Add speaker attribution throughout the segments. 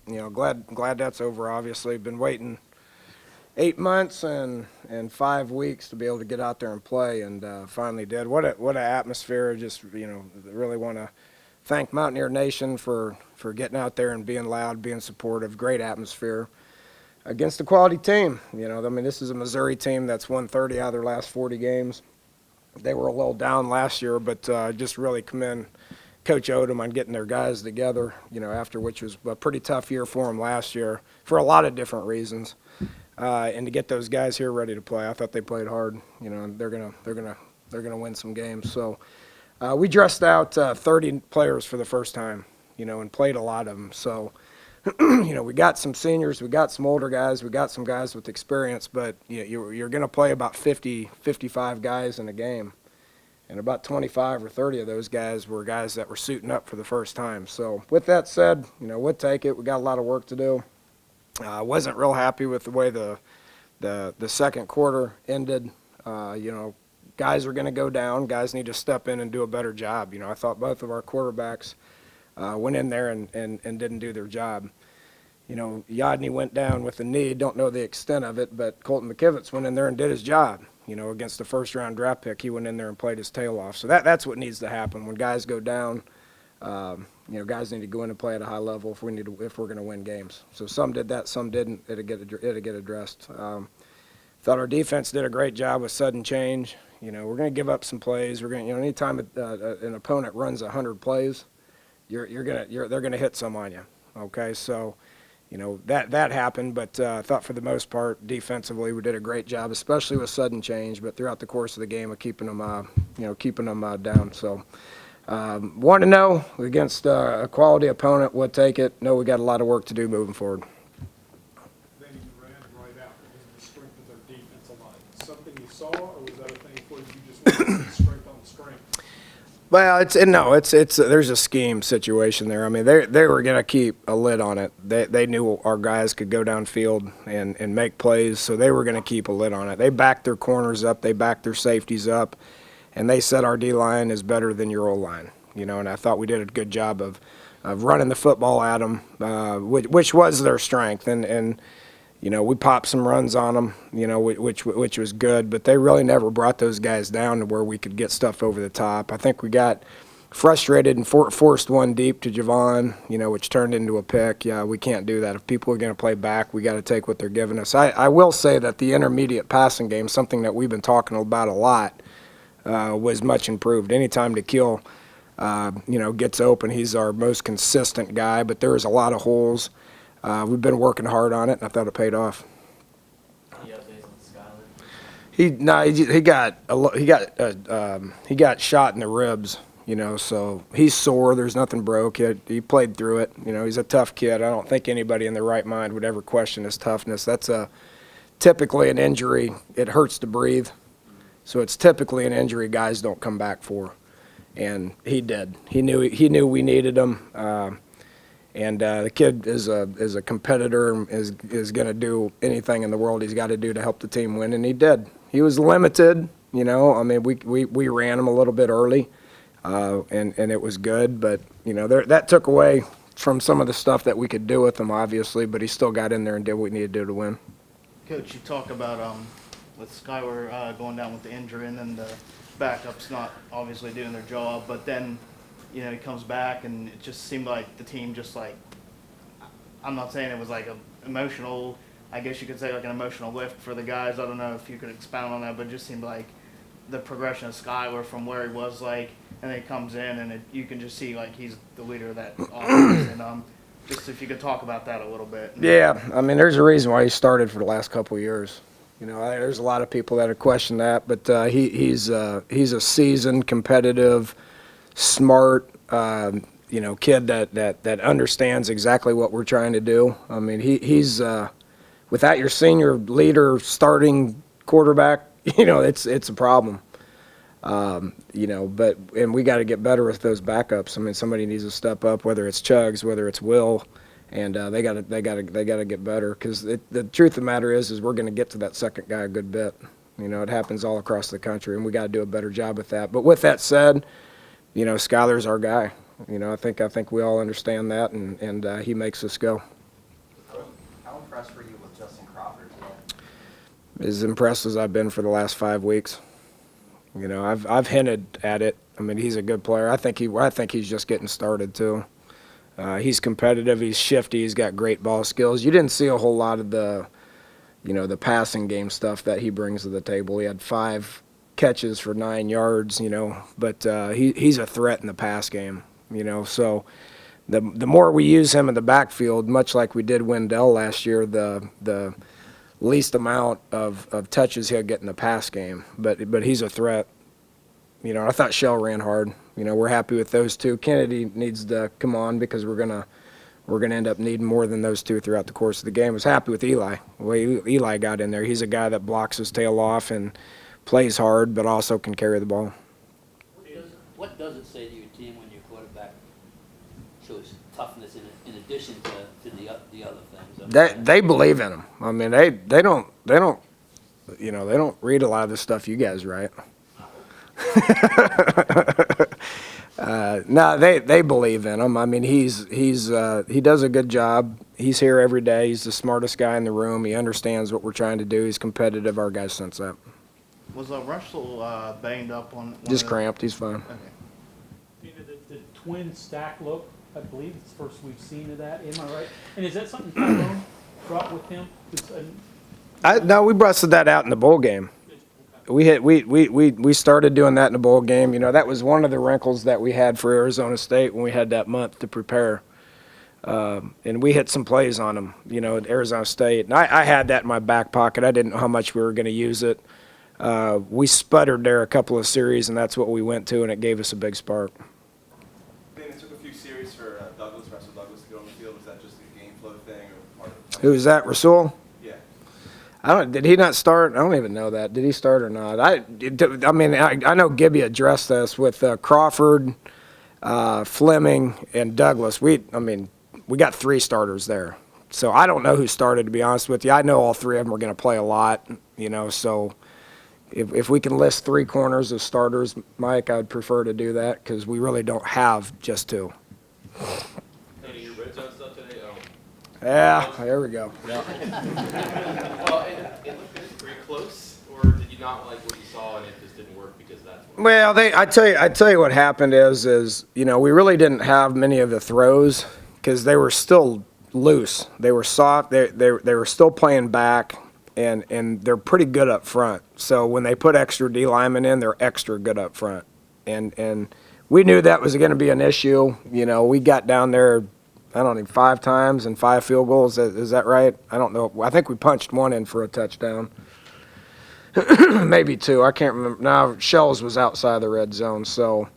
Speaker 1: glad that's over. Obviously, been waiting 8 months and 5 weeks to be able to get out there and play, and finally did. What a atmosphere! Just really want to thank Mountaineer Nation for getting out there and being loud, being supportive. Great atmosphere against a quality team. This is a Missouri team that's won 30 out of their last 40 games. They were a little down last year, but just really commend Coach Odom on getting their guys together, after which was a pretty tough year for them last year for a lot of different reasons. And to get those guys here ready to play, I thought they played hard. They're gonna win some games. So we dressed out 30 players for the first time, and played a lot of them. So we got some seniors, we got some older guys, we got some guys with experience, but you're going to play about 50, 55 guys in a game. And about 25 or 30 of those guys were guys that were suiting up for the first time. So with that said, we'll take it. We got a lot of work to do. I wasn't real happy with the way the second quarter ended. Guys are going to go down. Guys need to step in and do a better job. I thought both of our quarterbacks went in there and didn't do their job. Yodney went down with a knee, don't know the extent of it, but Colton McKivitz went in there and did his job. Against the first-round draft pick, he went in there and played his tail off. So that's what needs to happen. When guys go down, guys need to go in and play at a high level if we're going to win games. So some did that, some didn't. It'll get addressed. Thought our defense did a great job with sudden change. We're going to give up some plays. We're going, anytime an opponent runs 100 plays, they're gonna hit some on you. Okay, so that happened, but I thought for the most part defensively we did a great job, especially with sudden change. But throughout the course of the game, of keeping them down. So 1-0 against a quality opponent, would take it. Know we got a lot of work to do moving forward.
Speaker 2: Then you ran right out because of the strength of their defensive line. Something you saw, or was that a thing for you just wanted to see strength on strength?
Speaker 1: Well, there's a scheme situation there. They were going to keep a lid on it. They knew our guys could go downfield and make plays, so they were going to keep a lid on it. They backed their corners up, they backed their safeties up, and they said our D-line is better than your O-line. And I thought we did a good job of running the football at them, which was their strength. And we popped some runs on them, which was good, but they really never brought those guys down to where we could get stuff over the top. I think we got frustrated and forced one deep to Javon, which turned into a pick. Yeah, we can't do that. If people are going to play back, we got to take what they're giving us. I will say that the intermediate passing game, something that we've been talking about a lot, was much improved. Anytime Nikhil, gets open, he's our most consistent guy, but there is a lot of holes. We've been working hard on it, and I thought it paid off.
Speaker 3: Any updates on Skyler?
Speaker 1: He got shot in the ribs, so he's sore. There's nothing broke. He played through it. He's a tough kid. I don't think anybody in their right mind would ever question his toughness. That's typically an injury. It hurts to breathe, so it's typically an injury guys don't come back for, and he did. He knew we needed him. And the kid is a competitor and is going to do anything in the world he's got to do to help the team win, and he did. He was limited, we ran him a little bit early, and it was good. But, that took away from some of the stuff that we could do with him, obviously, but he still got in there and did what we needed to do to win.
Speaker 4: Coach, you talk about with Skyler going down with the injury and then the backups not obviously doing their job, but then he comes back, and it just seemed like the team just I'm not saying it was like an emotional, I guess you could say like an emotional lift for the guys. I don't know if you could expound on that, but it just seemed like the progression of Skyler from where he was and then he comes in, and you can just see he's the leader of that offense. And just if you could talk about that a little bit.
Speaker 1: Yeah, there's a reason why he started for the last couple of years. There's a lot of people that have questioned that, but he's a seasoned, competitive, smart, kid that understands exactly what we're trying to do. He's without your senior leader starting quarterback, it's a problem. And we got to get better with those backups. Somebody needs to step up, whether it's Chugs, whether it's Will, and they got to get better, because the truth of the matter is we're going to get to that second guy a good bit. It happens all across the country, and we got to do a better job with that. But with that said, Skyler's our guy. I think we all understand that, and he makes us go. as impressed as I've been for the last 5 weeks. You know, I've hinted at it. I mean, he's a good player. I think he's just getting started too. He's competitive. He's shifty. He's got great ball skills. You didn't see a whole lot of the passing game stuff that he brings to the table. He had 5 catches for 9 yards, but he's a threat in the pass game, So the more we use him in the backfield, much like we did Wendell last year, the least amount of touches he'll get in the pass game. But he's a threat. I thought Shell ran hard. We're happy with those two. Kennedy needs to come on because we're gonna end up needing more than those two throughout the course of the game. I was happy with Eli. The way Eli got in there, he's a guy that blocks his tail off and plays hard, but also can carry the ball.
Speaker 5: What does it say to your team when your quarterback shows toughness in addition to the other things?
Speaker 1: They believe in him. I mean, they don't read a lot of the stuff you guys write. No, they believe in him. I mean, he does a good job. He's here every day. He's the smartest guy in the room. He understands what we're trying to do. He's competitive. Our guys sense that.
Speaker 4: Was Russell banged up on?
Speaker 1: Just cramped. He's fine.
Speaker 4: Okay.
Speaker 2: The twin stack look, I believe it's the first we've seen of that. Am I right? And is that something Tyrone brought with him?
Speaker 1: No, we busted that out in the bowl game. We started doing that in the bowl game. That was one of the wrinkles that we had for Arizona State when we had that month to prepare. And we hit some plays on them, at Arizona State. And I had that in my back pocket. I didn't know how much we were going to use it. We sputtered there a couple of series, and that's what we went to, and it gave us a big spark.
Speaker 6: Then it took a few series for Russell Douglas to go on the field. Was that just a game flow thing or part of the
Speaker 1: Who was that, Rasul?
Speaker 6: Yeah.
Speaker 1: Did he not start? I don't even know that. Did he start or not? I know Gibby addressed this with Crawford, Fleming, and Douglas. We got 3 starters there. So I don't know who started, to be honest with you. I know all 3 of them are going to play a lot, so if we can list 3 corners of starters, Mike, I'd prefer to do that because we really don't have just 2.
Speaker 7: Any of your red zone stuff today?
Speaker 1: Yeah, there we go. Yeah.
Speaker 7: Well, it looked pretty close, or did you not like what you saw and it just didn't work because that's what?
Speaker 1: Well, I tell you what happened is we really didn't have many of the throws because they were still loose. They were soft. They were still playing back, and they're pretty good up front. So when they put extra D linemen in, they're extra good up front, and we knew that was going to be an issue. We got down there, I don't know, 5 times and 5 field goals. Is that right? I don't know. I think we punched 1 in for a touchdown. Maybe 2. I can't remember. Now, Shells was outside the red zone, so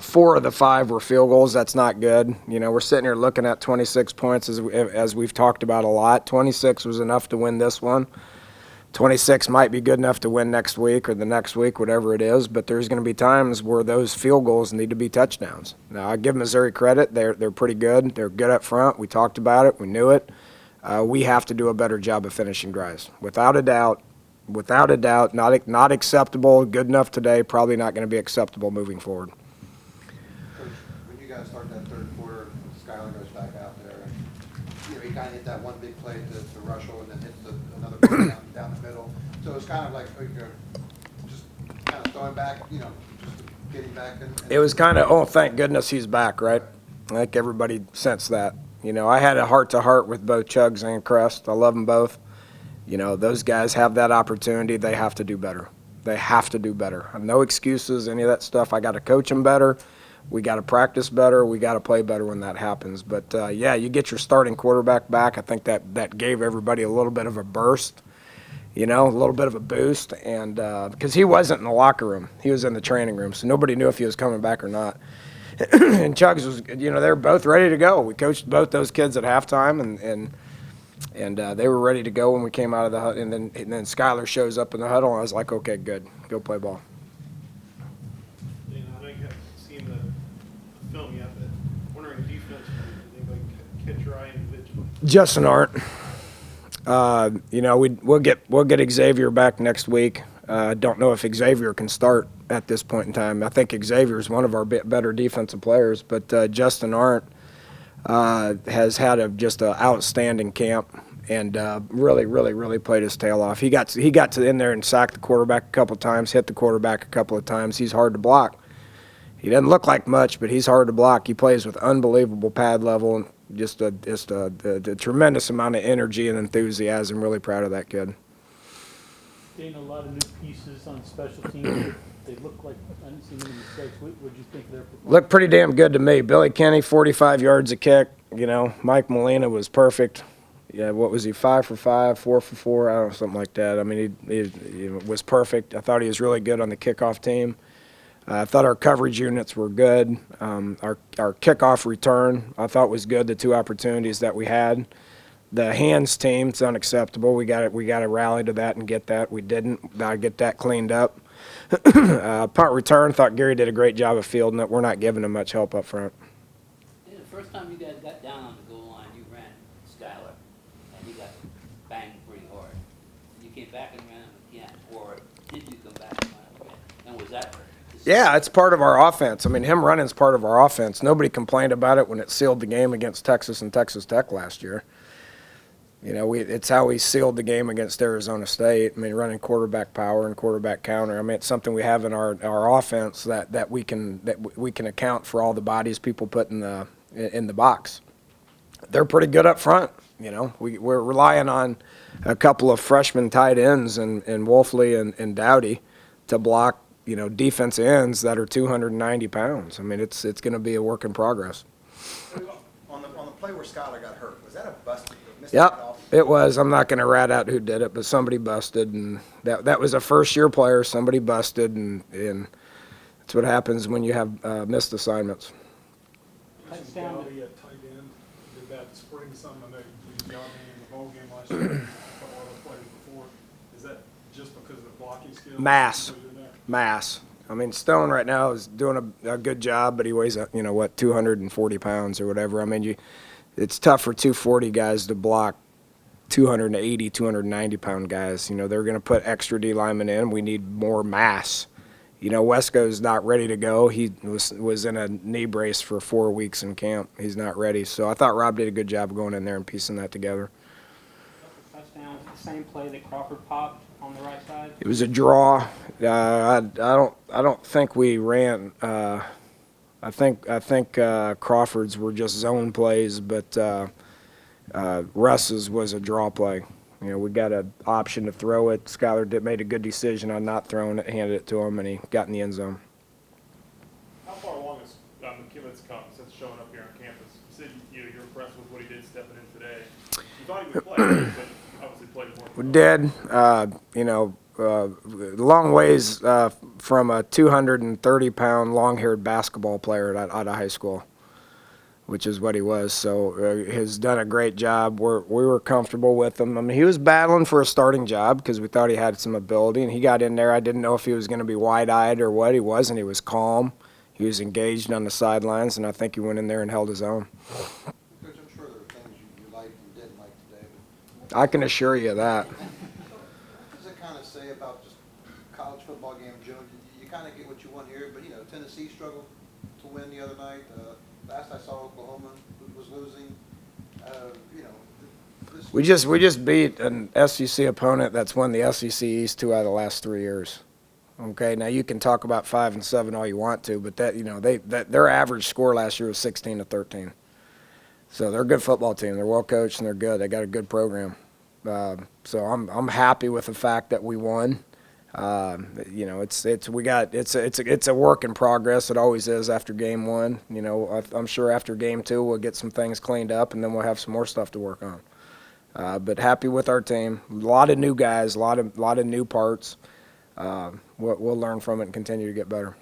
Speaker 1: 4 of the 5 were field goals. That's not good. We're sitting here looking at 26 points, as we've talked about a lot. 26 was enough to win this one. 26 might be good enough to win next week or the next week, whatever it is, but there's going to be times where those field goals need to be touchdowns. Now, I give Missouri credit. They're pretty good. They're good up front. We talked about it. We knew it. We have to do a better job of finishing drives. Without a doubt, not acceptable. Good enough today, probably not going to be acceptable moving forward.
Speaker 8: Coach, when you guys start that third quarter, Skyler goes back out there, and he kind of hit that one big play to Russell and then hits another play down the middle. So it's kind of like just kind of throwing back, just getting back.
Speaker 1: It was kind of, oh, thank goodness he's back, right? I think everybody sensed that. I had a heart-to-heart with both Chugs and Crest. I love them both. Those guys have that opportunity. They have to do better. They have to do better. No excuses, any of that stuff. I got to coach them better. We got to practice better. We got to play better when that happens. But, you get your starting quarterback back. I think that gave everybody a little bit of a burst, a little bit of a boost. And because he wasn't in the locker room. He was in the training room, so nobody knew if he was coming back or not. And Chugs was, they were both ready to go. We coached both those kids at halftime, and they were ready to go when we came out of the huddle. And then Skyler shows up in the huddle, and I was like, okay, good. Go play ball.
Speaker 2: Dana, I know you haven't seen the film yet, but wondering defense, did anybody catch your eye individually?
Speaker 1: Justin Arndt. We'll get Xavier back next week. Don't know if Xavier can start at this point in time. I think Xavier is one of our better defensive players, but Justin Arndt has had just an outstanding camp, and really played his tail off. He got to in there and sacked the quarterback a couple of times, hit the quarterback a couple of times. He's hard to block. He doesn't look like much, but he's hard to block. He plays with unbelievable pad level and just a tremendous amount of energy and enthusiasm. Really proud of that kid.
Speaker 9: Dana, a lot of new pieces on special teams. They look like, I didn't see many mistakes. What did you think of their performance?
Speaker 1: Looked pretty damn good to me. Billy Kenny, 45 yards a kick. You know, Mike Molina was perfect. Yeah, what was he, 5 for 5, 4 for 4, I don't know, something like that. I mean, he was perfect. I thought he was really good on the kickoff team. I thought our coverage units were good. Our kickoff return I thought was good. The 2 opportunities that we had. The hands team, it's unacceptable. We got to rally to that and get that. We didn't. Got to get that cleaned up. Punt return, thought Gary did a great job of fielding it. We're not giving him much help up front.
Speaker 5: Yeah, the first time you guys got down on the goal line, you ran Skylar, and you got banged pretty hard. You came back and ran him again, or did you come back and run him again? And was that?
Speaker 1: Yeah, it's part of our offense. I mean, him running's part of our offense. Nobody complained about it when it sealed the game against Texas and Texas Tech last year. You know, it's how we sealed the game against Arizona State. I mean, running quarterback power and quarterback counter. I mean, it's something we have in our offense that we can account for all the bodies people put in the box. They're pretty good up front. You know, we're relying on a couple of freshman tight ends and Wolfley and Dowdy to block, you know, defensive ends that are 290 pounds. I mean, it's going to be a work in progress.
Speaker 8: On the play where Skylar got hurt, was that a busted?
Speaker 1: Yep, it was. I'm not going to rat out who did it, but somebody busted, and that was a first-year player. Somebody busted, and that's what happens when you have missed assignments.
Speaker 2: Dowdy at tight end, did that spring some? I know you got me in the bowl game last year, a couple other players before. Is that just because of the blocking skills?
Speaker 1: Mass. I mean, Stone right now is doing a good job, but he weighs, 240 pounds or whatever. I mean, it's tough for 240 guys to block 280, 290-pound guys. You know, they're going to put extra D linemen in. We need more mass. You know, Wesco's not ready to go. He was in a knee brace for 4 weeks in camp. He's not ready. So I thought Rob did a good job of going in there and piecing that together.
Speaker 10: Touchdown, the same play that Crawford popped on the right side.
Speaker 1: It was a draw. I don't think we ran. I think Crawford's were just zone plays, but Russ's was a draw play. You know, we got an option to throw it. Skylar made a good decision on not throwing it, handed it to him, and he got in the end zone.
Speaker 2: How far along is McKibben's come since showing up here on campus? You said you're impressed with what he did stepping in today. You thought he would play, but obviously played more.
Speaker 1: We did. Long ways from a 230-pound long-haired basketball player out of high school, which is what he was. So he's done a great job. We were comfortable with him. I mean, he was battling for a starting job because we thought he had some ability, and he got in there. I didn't know if he was going to be wide-eyed or what. He wasn't. He was calm. He was engaged on the sidelines, and I think he went in there and held his own.
Speaker 8: Coach, I'm sure there were things you liked and didn't like today.
Speaker 1: I can assure you that.
Speaker 8: What does it kind of say about just college football game, Joe? You kind of get what you want here, but, Tennessee struggled to win the other night. Last I saw, Oklahoma was losing.
Speaker 1: We just beat an SEC opponent that's won the SEC East 2 out of the last 3 years. Okay, now you can talk about 5 and 7 all you want to, but their average score last year was 16-13. So they're a good football team. They're well coached and they're good. They got a good program. So I'm happy with the fact that we won. It's a work in progress. It always is after game 1. I'm sure after game 2 we'll get some things cleaned up and then we'll have some more stuff to work on. But happy with our team. A lot of new guys, a lot of new parts. We'll learn from it and continue to get better.